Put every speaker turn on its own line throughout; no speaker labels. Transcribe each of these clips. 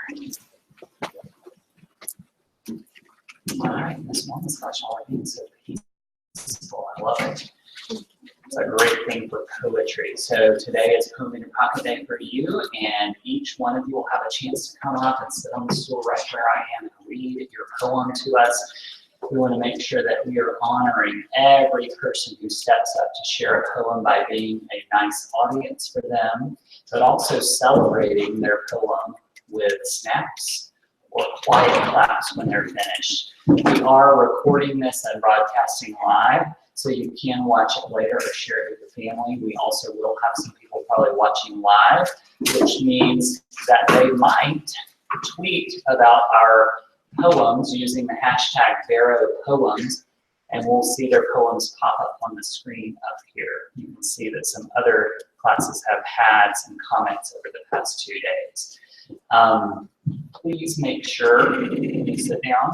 All right, Miss Morman's got all I need, so peaceful. I love it. It's a great thing for poetry. So today is Poem in Your Pocket Day for you, and each one of you will have a chance to come up and sit on the stool right where I am and read your poem to us. We want to make sure that we are honoring every person who steps up to share a poem by being a nice audience for them, but also celebrating their poem with snaps or quiet claps when they're finished. We are recording this and broadcasting live, so you can watch it later or share it with the family. We also will have some people probably watching live, which means that they might tweet about our poems using the hashtag #VeroPoems, and we'll see their poems pop up on the screen up here. You can see that some other classes have had some comments over the past 2 days. Please make sure when you sit down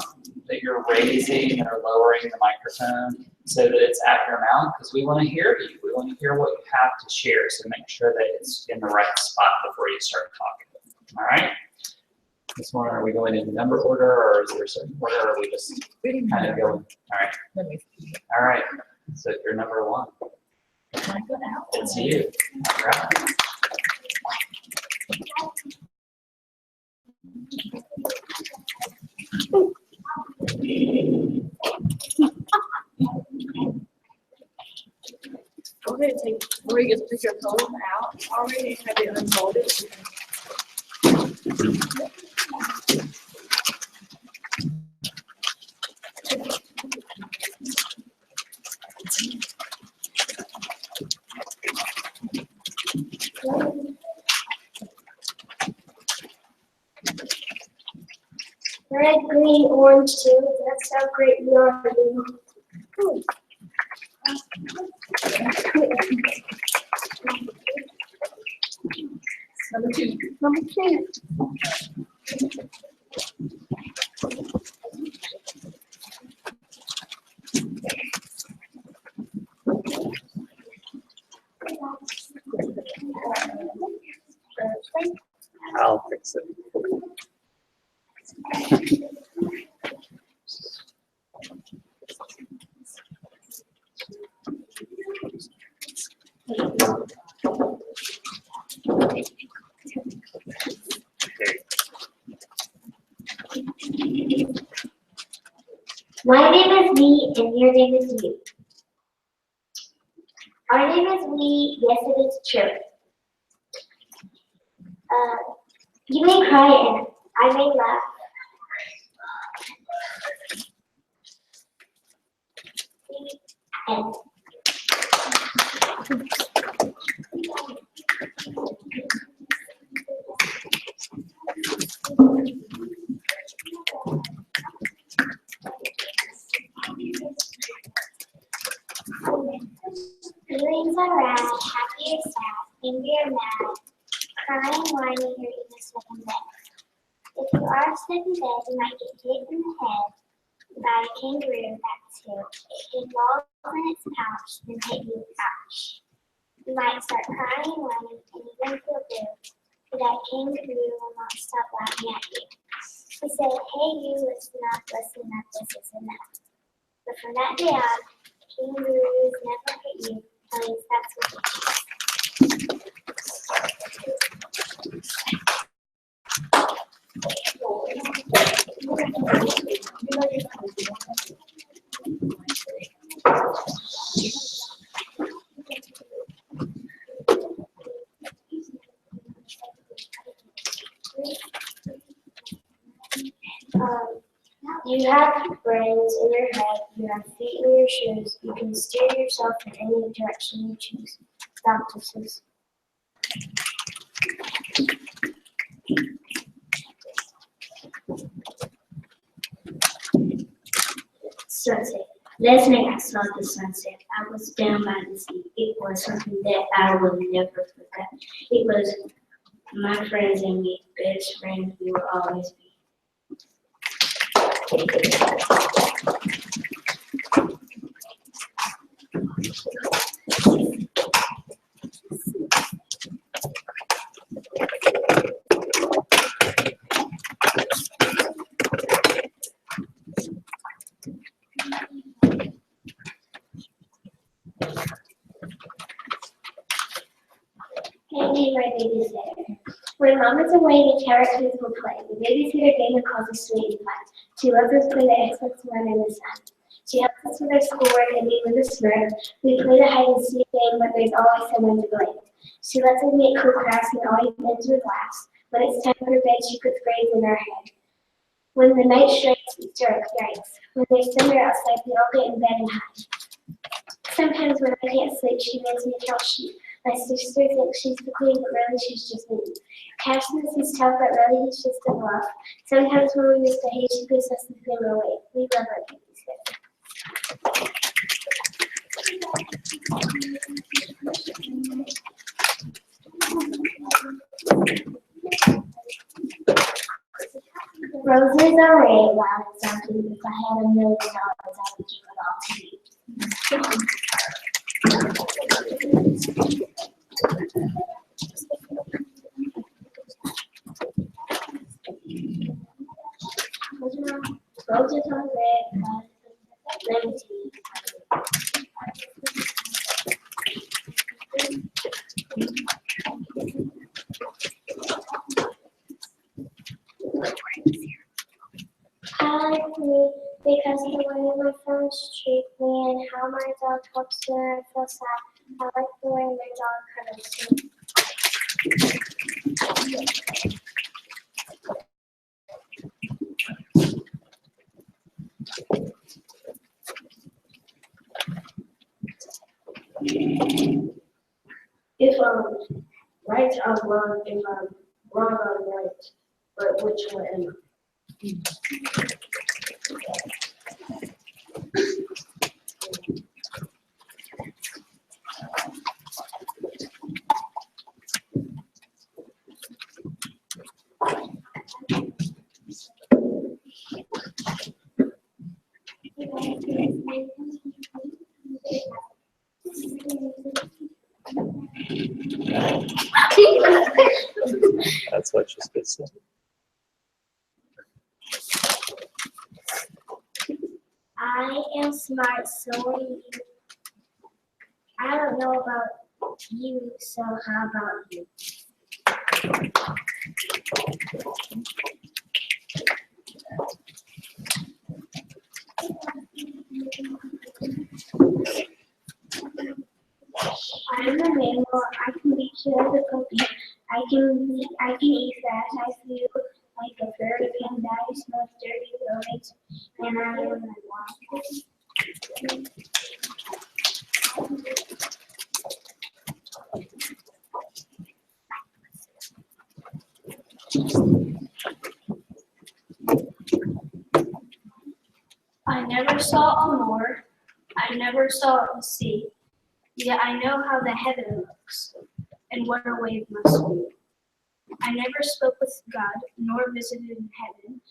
that you're raising or lowering the microphone so that it's at your mouth, because we want to hear you. We want to hear what you have to share, so make sure that it's in the right spot before you start talking. All right? This morning, are we going in number order, or is there a certain order, or are we just kind of going? All right.
Let me see.
All right. So you're number one.
Can I go out?
It's you. All right.
Go ahead and take, Marie gets to pick your poem out already, have it unfolded.
Red, green, orange too. That's how great we are.
Number two.
Number 2.
I'll fix it.
My name is we, and your name is you. Our name is we, yes it is true. You may cry and I may laugh. And feelings are rad, happy or sad, angry or mad, crying, whining, or even sick in bed. If you are sick in bed, you might get hit in the head by a kangaroo that's tail. It lolls in its pouch, then hit you, ouch. You might start crying, whining, and even feel blue, but that kangaroo will not stop laughing at you. He said, hey you, listen up, this is enough. But from that day on, kangaroos never hit you, at least that's what they do. You have brains in your head, you have feet in your shoes, you can steer yourself in any direction you choose. Dr. Seuss. Sunset. Last night I saw the sunset. I was down by the sea. It was something that I will never forget. It was my friends and me, best friends we will always be. babysitter. When mom is away, the characters will play. The babysitter game calls us sweet and fun. She lets us play the Xbox One in the sun. She helps us with our schoolwork and me with a smirk. We play the hide and seek game, but there's always someone to blame. She lets us make cool crafts and always ends with laughs. When it's time for bed, she puts grades in our head. When the night strikes, we stir up yikes. When there's thunder outside, we all get in bed and hide. Sometimes when I can't sleep, she makes me count sheep. My sister thinks she's the queen, but really she's just me. Cassius is tough, but really he's just a bluff. Sometimes when we misbehave, she puts us in the away. We love our babysitter. Roses are red, violets are blue. If I had $1,000,000, I would give it all to you. Roses are red, violets are blue. I like me because the way my friends treat me and how my dog helps me when I feel sad. I like the way my dog cuddles me.
If I'm right, I'm wrong. If I'm wrong, I'm right. But which one am I?
That's what she's supposed to say.
I am smart, so are you. I don't know about you, so how about you? I'm a mammal. I can be cute as a cookie. I can eat fast. I feel like a bird. Panda. I smell dirty rodents, and I am a wasp.
I never saw a moor, I never saw a sea, yet I know how the heaven looks, and what a wave must be. I never spoke with God, nor visited in heaven,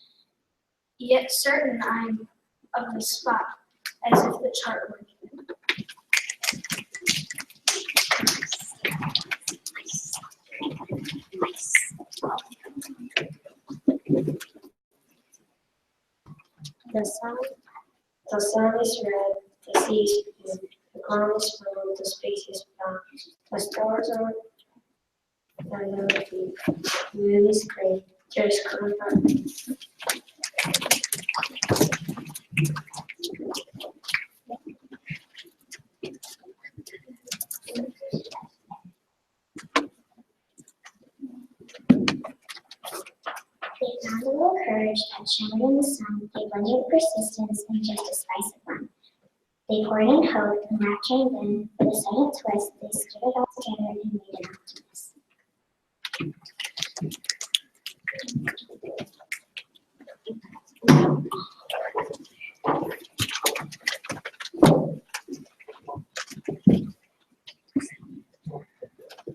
yet certain I'm of the spot, as if the chart were given.
The sun is red, the sea is blue, the calm is full, the space is brown, the stars are deep, the moon is gray, there's comfort.
They found a little courage that shimmered in the sun. They blended persistence and just a spice of fun. They poured in hope and laughter and then, with a sudden twist, they stood it all together and made an optimist.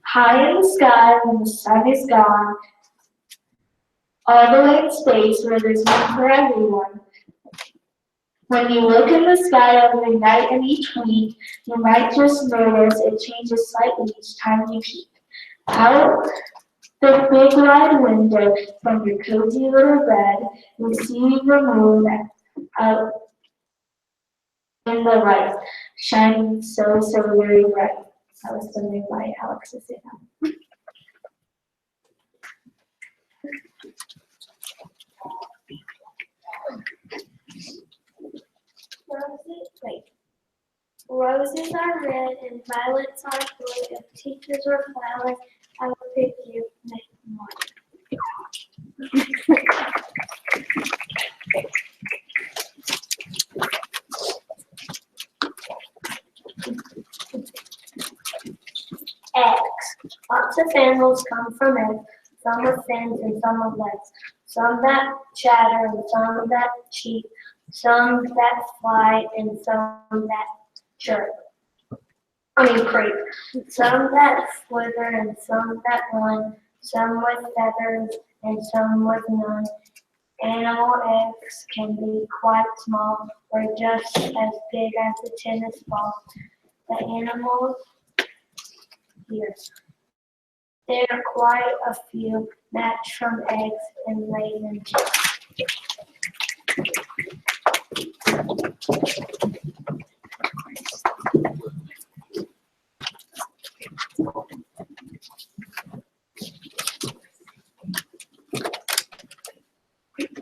High in the sky when the sun is gone, all the way in space where there's room for everyone. When you look in the sky over the night and each week, you might just notice it changes slightly each time you peek. Out the big wide window from your cozy little bed, you see the moon out in the light, shining so very bright. That was something by Alex Zena.
Roses are red and violets are blue. If teachers were flowers, I would pick you, Miss Morman. Eggs. Lots of animals come from eggs. Some with fins and some with legs. Some that chatter and some that cheep. Some that fly and some that chirp. Creep. Some that slither and some that run. Some with feathers and some with none. Animal eggs can be quite small or just as big as a tennis ball. The animals here. There are quite a few hatch from eggs and lay them.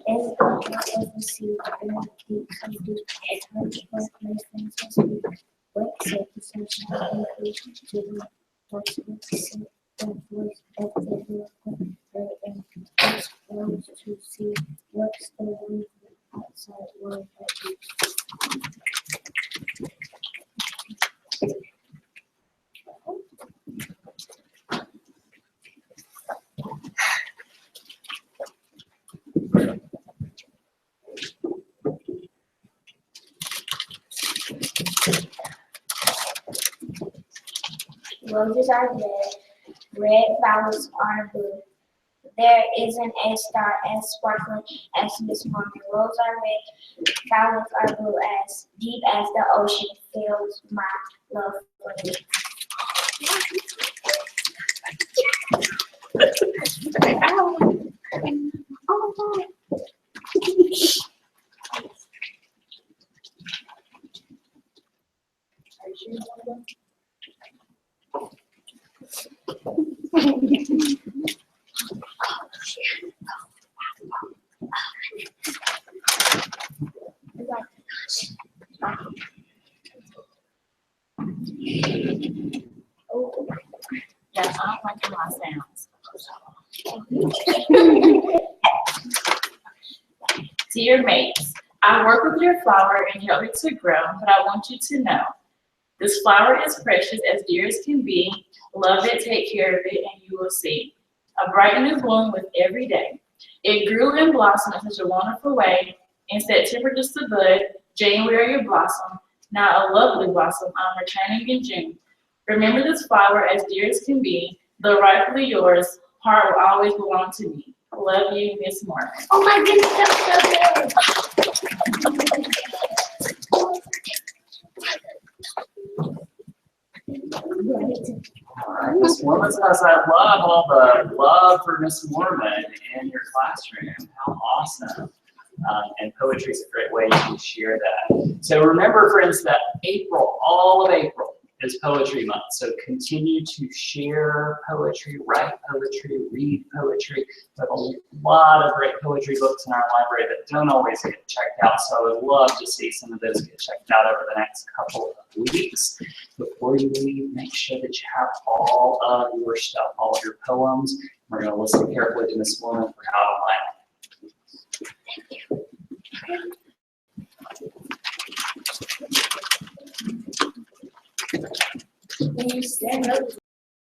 Eggs are not able to see and keep some deep attached like my friends will speak. Wet set the sunshine and creation to the what's set the voice of the liquid and just wants to see what's the wind outside world that is. Roses are red violets are blue. There isn't a star as sparkling as Miss Morman. Roses are red, violets are blue, as deep as the ocean fills my love for you.
Yes, I don't like my sounds. Dear mates, I work with your flower and help it to grow, but I want you to know this flower is precious, as dear as can be. Love it, take care of it, and you will see a bright new bloom with every day. It grew and blossomed in such a wonderful way. In September, just a bud. January, a blossom. Now a lovely blossom. I'm returning in June. Remember this flower as dear as can be. Though rightfully yours, heart will always belong to me. Love you, Miss Morman.
Oh my goodness, that's so good.
All right, Miss Morman says, I love all the love for Miss Morman in your classroom. How awesome. And poetry is a great way to share that. So remember, friends, that April, all of April, is Poetry Month. So continue to share poetry, write poetry, read poetry. We have a lot of great poetry books in our library that don't always get checked out. So I would love to see some of those get checked out over the next couple of weeks. Before you leave, make sure that you have all of your stuff, all of your poems. We're going to listen carefully to Miss Morman for how to line it.
Thank you. Stand up.